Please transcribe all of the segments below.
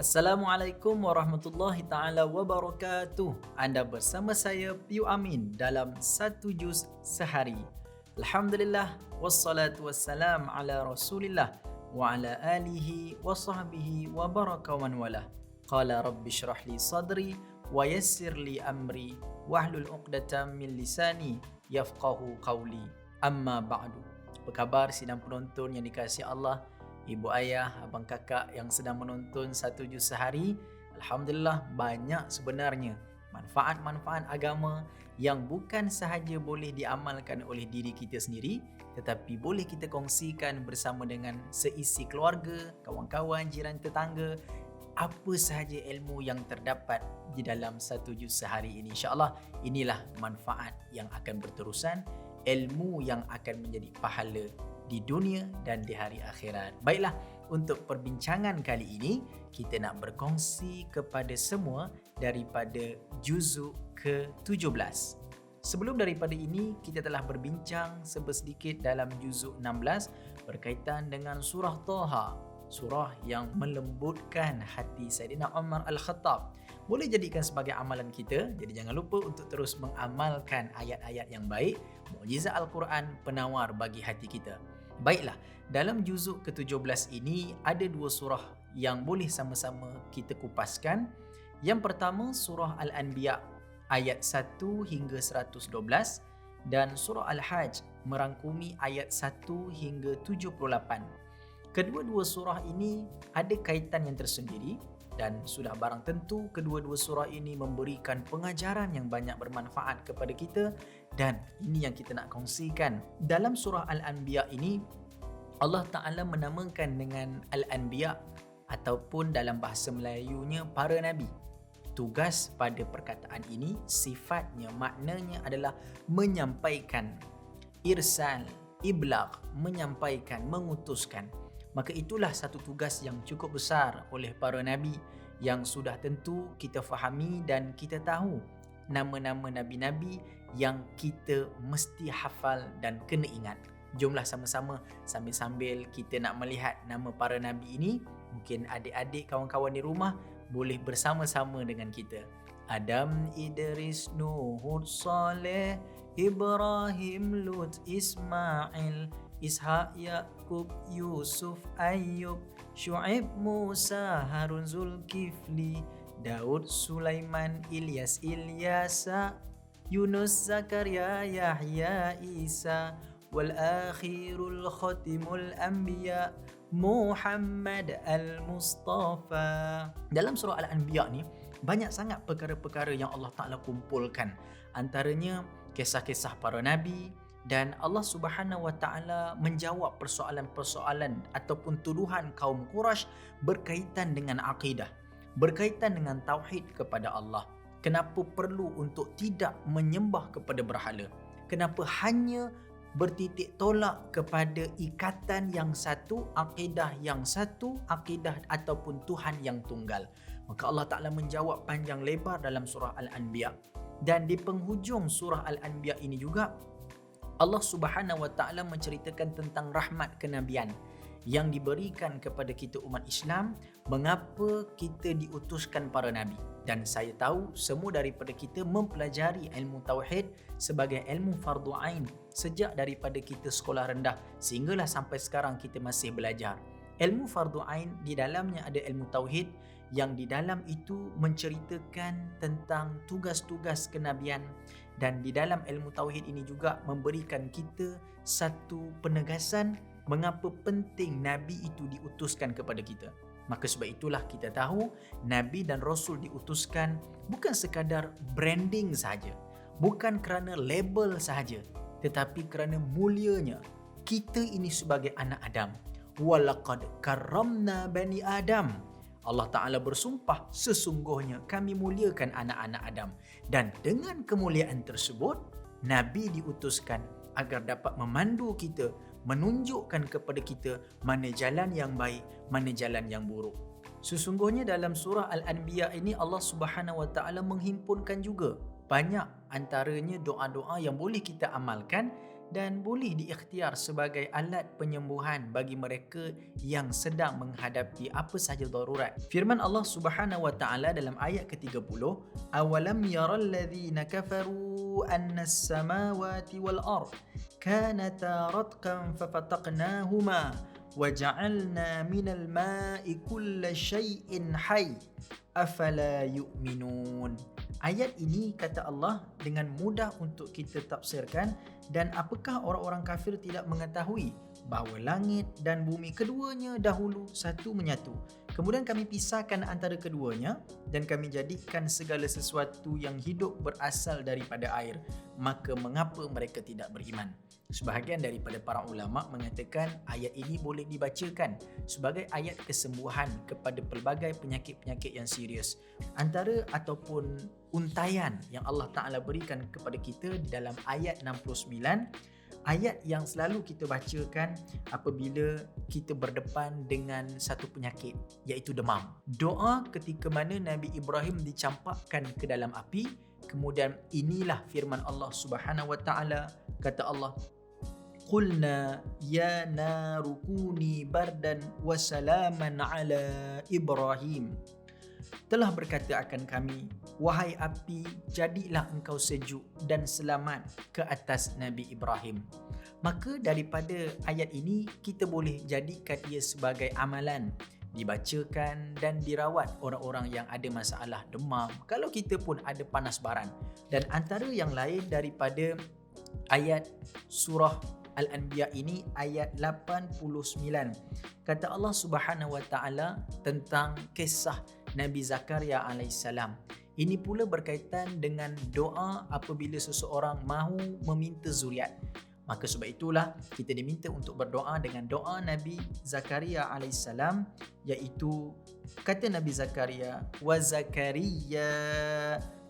Assalamualaikum warahmatullahi taala wabarakatuh. Anda bersama saya Piu Amin dalam satu juz sehari. Alhamdulillah wassalatu wassalam ala Rasulillah wa ala alihi wa sahbihi wa baraka man wala. Qala rabbi shrah li sadri wa yassir li amri wahlul 'uqdatam min lisani yafqahu qawli. Amma ba'du. Apa khabar sidang penonton yang dikasihi Allah? Ibu ayah, abang kakak yang sedang menonton satu juz sehari, Alhamdulillah banyak sebenarnya manfaat-manfaat agama yang bukan sahaja boleh diamalkan oleh diri kita sendiri, tetapi boleh kita kongsikan bersama dengan seisi keluarga, kawan-kawan, jiran tetangga, apa sahaja ilmu yang terdapat di dalam satu juz sehari ini. InsyaAllah inilah manfaat yang akan berterusan, ilmu yang akan menjadi pahala di dunia dan di hari akhirat. Baiklah, untuk perbincangan kali ini kita nak berkongsi kepada semua daripada juzuk ke-17. Sebelum daripada ini, kita telah berbincang sedikit dalam juzuk 16 berkaitan dengan surah Taha, surah yang melembutkan hati Saidina Umar Al-Khattab. Boleh jadikan sebagai amalan kita, jadi jangan lupa untuk terus mengamalkan ayat-ayat yang baik, mukjizat Al-Quran penawar bagi hati kita. Baiklah, dalam juzuk ke-17 ini ada dua surah yang boleh sama-sama kita kupaskan. Yang pertama surah Al-Anbiya ayat 1 hingga 112 dan surah Al-Hajj merangkumi ayat 1 hingga 78. Kedua-dua surah ini ada kaitan yang tersendiri dan sudah barang tentu kedua-dua surah ini memberikan pengajaran yang banyak bermanfaat kepada kita, dan ini yang kita nak kongsikan. Dalam surah Al-Anbiya ini Allah Ta'ala menamakan dengan Al-Anbiya ataupun dalam bahasa Melayunya para Nabi. Tugas pada perkataan ini sifatnya, maknanya adalah menyampaikan, irsal, iblagh, menyampaikan, mengutuskan. Maka itulah satu tugas yang cukup besar oleh para Nabi yang sudah tentu kita fahami dan kita tahu nama-nama Nabi-Nabi yang kita mesti hafal dan kena ingat. Jomlah sama-sama sambil-sambil kita nak melihat nama para Nabi ini, mungkin adik-adik kawan-kawan di rumah boleh bersama-sama dengan kita. Adam, Idris, Nuh, Saleh, Ibrahim, Lut, Ismail, Ishaq, Yaqub, Yusuf, Ayyub, Syu'aib, Musa, Harun, Zulkifli, Daud, Sulaiman, Ilyas, Ilyasa, Yunus, Zakaria, Yahya, Isa, wal akhirul khatimul anbiya, Muhammad al-Mustafa. Dalam surah Al-Anbiya ni banyak sangat perkara-perkara yang Allah Ta'ala kumpulkan. Antaranya kisah-kisah para Nabi, dan Allah Subhanahu Wa Ta'ala menjawab persoalan-persoalan ataupun tuduhan kaum Quraisy berkaitan dengan akidah, berkaitan dengan tauhid kepada Allah. Kenapa perlu untuk tidak menyembah kepada berhala? Kenapa hanya bertitik tolak kepada ikatan yang satu, akidah yang satu, akidah ataupun Tuhan yang tunggal? Maka Allah Ta'ala menjawab panjang lebar dalam surah Al-Anbiya. Dan di penghujung surah Al-Anbiya ini juga Allah Subhanahu Wa Ta'ala menceritakan tentang rahmat kenabian yang diberikan kepada kita umat Islam, mengapa kita diutuskan para nabi. Dan saya tahu semua daripada kita mempelajari ilmu tauhid sebagai ilmu fardu ain sejak daripada kita sekolah rendah sehinggalah sampai sekarang kita masih belajar. Ilmu fardu ain di dalamnya ada ilmu tauhid yang di dalam itu menceritakan tentang tugas-tugas kenabian, dan di dalam ilmu tauhid ini juga memberikan kita satu penegasan mengapa penting Nabi itu diutuskan kepada kita. Maka sebab itulah kita tahu Nabi dan Rasul diutuskan bukan sekadar branding sahaja, bukan kerana label sahaja, tetapi kerana mulianya kita ini sebagai anak Adam. Walaqad karramna bani Adam. Allah Ta'ala bersumpah, sesungguhnya kami muliakan anak-anak Adam. Dan dengan kemuliaan tersebut, Nabi diutuskan agar dapat memandu kita, menunjukkan kepada kita mana jalan yang baik, mana jalan yang buruk. Sesungguhnya dalam surah Al-Anbiya ini Allah Subhanahu Wa Ta'ala menghimpunkan juga banyak antaranya doa-doa yang boleh kita amalkan dan boleh diikhtiar sebagai alat penyembuhan bagi mereka yang sedang menghadapi apa sahaja darurat. Firman Allah Subhanahu wa taala dalam ayat ke-30, "Awalam yaral ladzina kafaru anna as-samawati wal ard kanata ratqan fafataqnahuma waja'alna minal ma'i kulla syai'in hayy afala yu'minun." Ayat ini kata Allah dengan mudah untuk kita tafsirkan, dan apakah orang-orang kafir tidak mengetahui bahawa langit dan bumi keduanya dahulu satu menyatu. Kemudian kami pisahkan antara keduanya dan kami jadikan segala sesuatu yang hidup berasal daripada air. Maka mengapa mereka tidak beriman? Sebahagian daripada para ulama mengatakan ayat ini boleh dibacakan sebagai ayat kesembuhan kepada pelbagai penyakit-penyakit yang serius. Antara ataupun untaian yang Allah Ta'ala berikan kepada kita dalam ayat 69, ayat yang selalu kita bacakan apabila kita berdepan dengan satu penyakit, iaitu demam. Doa ketika mana Nabi Ibrahim dicampakkan ke dalam api, kemudian inilah firman Allah Subhanahu wa taala, kata Allah, "Qulna ya naru kuni bardan wa salaman ala Ibrahim." Telah berkata akan kami, wahai api, jadilah engkau sejuk dan selamat ke atas Nabi Ibrahim. Maka daripada ayat ini kita boleh jadikan ia sebagai amalan, dibacakan dan dirawat orang-orang yang ada masalah demam, kalau kita pun ada panas baran. Dan antara yang lain daripada ayat surah Al-Anbiya ini ayat 89. Kata Allah Subhanahu wa taala tentang kisah Nabi Zakaria alaihissalam. Ini pula berkaitan dengan doa apabila seseorang mahu meminta zuriat. Maka sebab itulah kita diminta untuk berdoa dengan doa Nabi Zakaria alaihissalam, iaitu kata Nabi Zakaria, wa Zakaria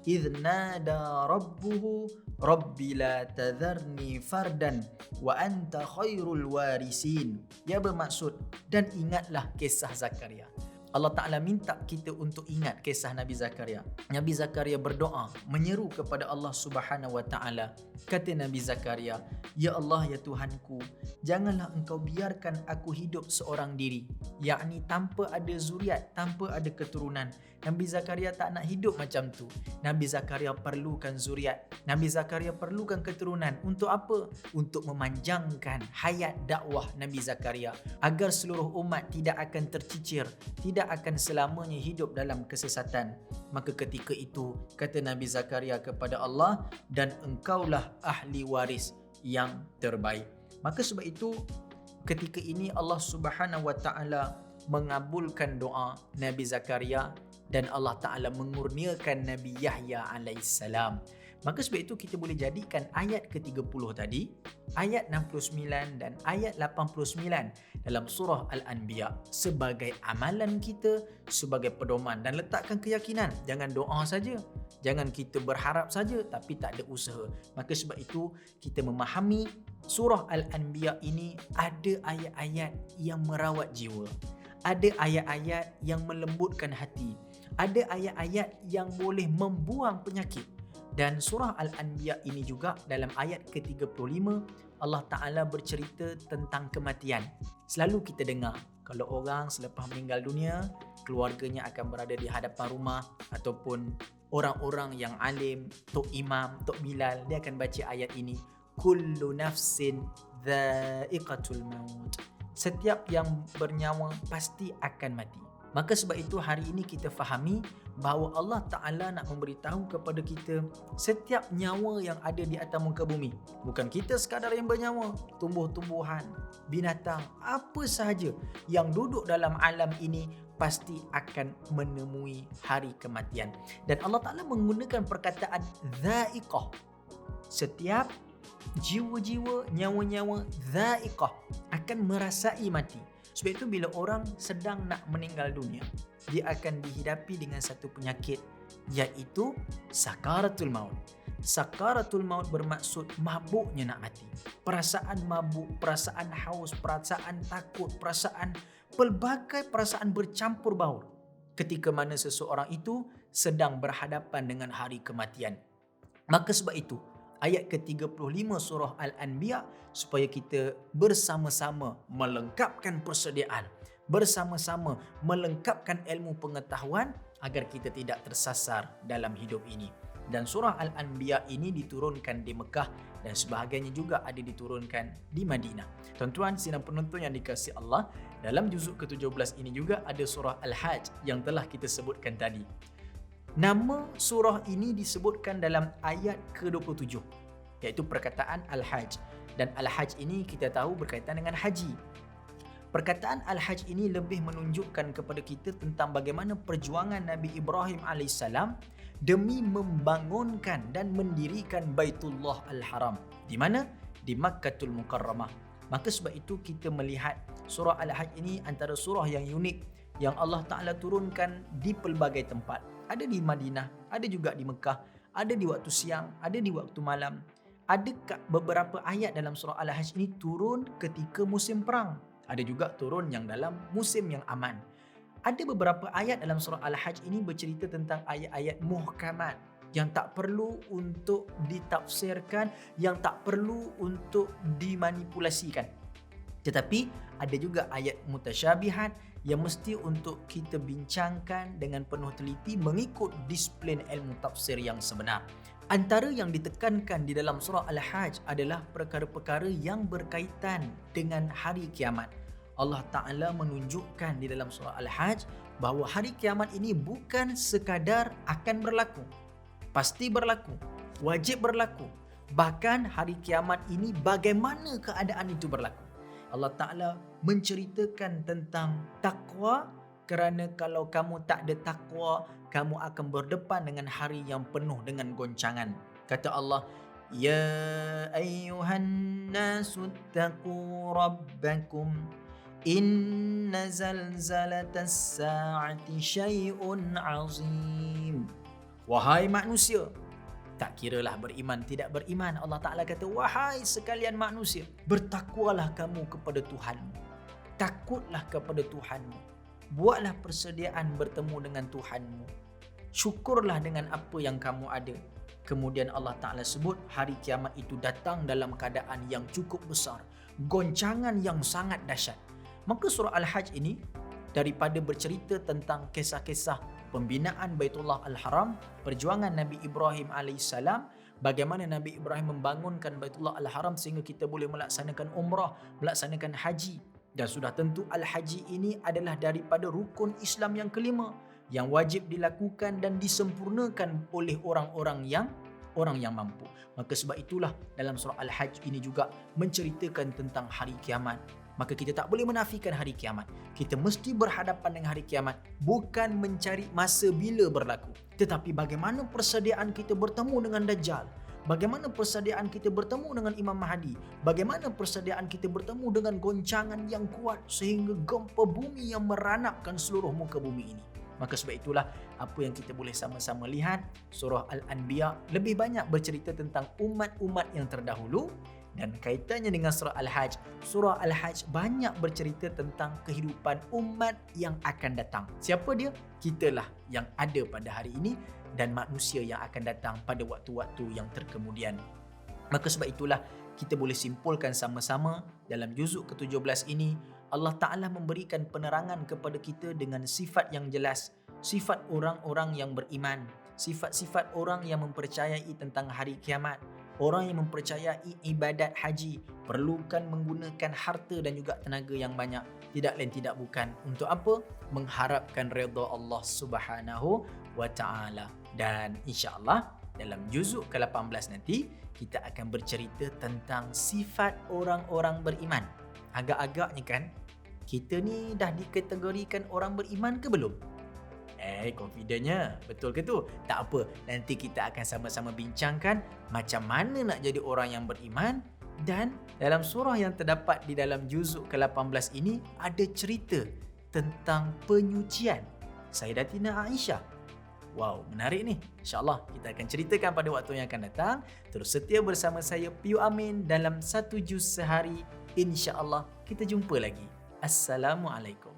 idh nada rabbuhu rabbi la tadharni fardan wa anta khairul warisin. Ya, bermaksud, dan ingatlah kisah Zakaria. Allah Ta'ala minta kita untuk ingat kisah Nabi Zakaria. Nabi Zakaria berdoa, menyeru kepada Allah Subhanahu wa Ta'ala. Kata Nabi Zakaria, ya Allah, ya Tuhanku, janganlah engkau biarkan aku hidup seorang diri, yakni tanpa ada zuriat, tanpa ada keturunan. Nabi Zakaria tak nak hidup macam tu. Nabi Zakaria perlukan zuriat. Nabi Zakaria perlukan keturunan. Untuk apa? Untuk memanjangkan hayat dakwah Nabi Zakaria, agar seluruh umat tidak akan tercicir, tidak akan selamanya hidup dalam kesesatan. Maka ketika itu kata Nabi Zakaria kepada Allah, dan engkaulah ahli waris yang terbaik. Maka sebab itu ketika ini Allah Subhanahu wa taala mengabulkan doa Nabi Zakaria dan Allah Ta'ala mengurniakan Nabi Yahya alaihissalam. Maka sebab itu kita boleh jadikan ayat ke-30 tadi, ayat 69 dan ayat 89 dalam surah Al-Anbiya sebagai amalan kita, sebagai pedoman, dan letakkan keyakinan. Jangan doa saja, jangan kita berharap saja tapi tak ada usaha. Maka sebab itu kita memahami surah Al-Anbiya ini ada ayat-ayat yang merawat jiwa, ada ayat-ayat yang melembutkan hati, ada ayat-ayat yang boleh membuang penyakit. Dan surah Al-Anbiya ini juga dalam ayat ke-35 Allah Ta'ala bercerita tentang kematian. Selalu kita dengar kalau orang selepas meninggal dunia, keluarganya akan berada di hadapan rumah, ataupun orang-orang yang alim, Tok Imam, Tok Bilal, dia akan baca ayat ini, kullu nafsin dha'iqatul maut. Setiap yang bernyawa pasti akan mati. Maka sebab itu hari ini kita fahami bahawa Allah Ta'ala nak memberitahu kepada kita setiap nyawa yang ada di atas muka bumi. Bukan kita sekadar yang bernyawa, tumbuh-tumbuhan, binatang, apa sahaja yang duduk dalam alam ini pasti akan menemui hari kematian. Dan Allah Ta'ala menggunakan perkataan dha'iqah. Setiap jiwa-jiwa, nyawa-nyawa dha'iqah akan merasai mati. Sebab itu bila orang sedang nak meninggal dunia, dia akan dihidapi dengan satu penyakit, iaitu sakaratul maut. Sakaratul maut bermaksud mabuknya nak mati. Perasaan mabuk, perasaan haus, perasaan takut, perasaan pelbagai perasaan bercampur baur ketika mana seseorang itu sedang berhadapan dengan hari kematian. Maka sebab itu ayat ke-35 surah Al-Anbiya supaya kita bersama-sama melengkapkan persediaan, bersama-sama melengkapkan ilmu pengetahuan agar kita tidak tersasar dalam hidup ini. Dan surah Al-Anbiya ini diturunkan di Mekah dan sebahagiannya juga ada diturunkan di Madinah. Tuan-tuan sidang penonton yang dikasihi Allah, dalam juzuk ke-17 ini juga ada surah Al-Hajj yang telah kita sebutkan tadi. Nama surah ini disebutkan dalam ayat ke-27, iaitu perkataan Al-Hajj. Dan Al-Hajj ini kita tahu berkaitan dengan haji. Perkataan Al-Hajj ini lebih menunjukkan kepada kita tentang bagaimana perjuangan Nabi Ibrahim AS demi membangunkan dan mendirikan Baitullah Al-Haram. Di mana? Di Makkatul Mukarramah. Maka sebab itu kita melihat surah Al-Hajj ini antara surah yang unik yang Allah Ta'ala turunkan di pelbagai tempat. Ada di Madinah, ada juga di Mekah, ada di waktu siang, ada di waktu malam. Ada beberapa ayat dalam surah Al-Hajj ini turun ketika musim perang. Ada juga turun yang dalam musim yang aman. Ada beberapa ayat dalam surah Al-Hajj ini bercerita tentang ayat-ayat muhkamat yang tak perlu untuk ditafsirkan, yang tak perlu untuk dimanipulasikan. Tetapi ada juga ayat mutasyabihat yang mesti untuk kita bincangkan dengan penuh teliti mengikut disiplin ilmu tafsir yang sebenar. Antara yang ditekankan di dalam surah Al-Hajj adalah perkara-perkara yang berkaitan dengan hari kiamat. Allah Ta'ala menunjukkan di dalam surah Al-Hajj bahawa hari kiamat ini bukan sekadar akan berlaku. Pasti berlaku, wajib berlaku. Bahkan hari kiamat ini bagaimana keadaan itu berlaku. Allah Ta'ala menceritakan tentang takwa, kerana kalau kamu tak ada takwa, kamu akan berdepan dengan hari yang penuh dengan goncangan. Kata Allah, Ya ayyuhan nasu taqu rabbakum inna zalzalatas sa'ati syai'un azim. Wahai manusia, tak kiralah beriman tidak beriman, Allah Ta'ala kata, wahai sekalian manusia, bertakwalah kamu kepada Tuhanmu. Takutlah kepada Tuhanmu. Buatlah persediaan bertemu dengan Tuhanmu. Syukurlah dengan apa yang kamu ada. Kemudian Allah Ta'ala sebut hari kiamat itu datang dalam keadaan yang cukup besar. Goncangan yang sangat dahsyat. Maka surah Al-Hajj ini daripada bercerita tentang kisah-kisah pembinaan Baitullah Al-Haram, perjuangan Nabi Ibrahim AS, bagaimana Nabi Ibrahim membangunkan Baitullah Al-Haram sehingga kita boleh melaksanakan umrah, melaksanakan haji. Dan sudah tentu Al-Haji ini adalah daripada rukun Islam yang kelima yang wajib dilakukan dan disempurnakan oleh orang-orang yang mampu. Maka sebab itulah dalam surah Al-Hajj ini juga menceritakan tentang hari kiamat. Maka kita tak boleh menafikan hari kiamat. Kita mesti berhadapan dengan hari kiamat, bukan mencari masa bila berlaku, tetapi bagaimana persediaan kita bertemu dengan Dajjal, bagaimana persediaan kita bertemu dengan Imam Mahdi, bagaimana persediaan kita bertemu dengan goncangan yang kuat sehingga gempa bumi yang meranapkan seluruh muka bumi ini. Maka sebab itulah apa yang kita boleh sama-sama lihat, surah Al-Anbiya lebih banyak bercerita tentang umat-umat yang terdahulu, dan kaitannya dengan surah Al-Hajj, surah Al-Hajj banyak bercerita tentang kehidupan umat yang akan datang. Siapa dia? Kitalah yang ada pada hari ini dan manusia yang akan datang pada waktu-waktu yang terkemudian. Maka sebab itulah kita boleh simpulkan sama-sama dalam juzuk ke-17 ini, Allah Ta'ala memberikan penerangan kepada kita dengan sifat yang jelas, sifat orang-orang yang beriman, sifat-sifat orang yang mempercayai tentang hari kiamat, orang yang mempercayai ibadat haji perlukan menggunakan harta dan juga tenaga yang banyak, tidak lain tidak bukan untuk apa? Mengharapkan redha Allah Subhanahu wa Ta'ala. Dan insya-Allah dalam juzuk ke-18 nanti kita akan bercerita tentang sifat orang-orang beriman. Agak-agaknya kan kita ni dah dikategorikan orang beriman ke belum? Confidentnya. Betul ke tu? Tak apa. Nanti kita akan sama-sama bincangkan macam mana nak jadi orang yang beriman. Dan dalam surah yang terdapat di dalam juzuk ke-18 ini ada cerita tentang penyucian Sayyidatina Aisyah. Wow, menarik ni. InsyaAllah kita akan ceritakan pada waktu yang akan datang. Terus setia bersama saya Piyu Amin dalam 1 juz sehari. InsyaAllah kita jumpa lagi. Assalamualaikum.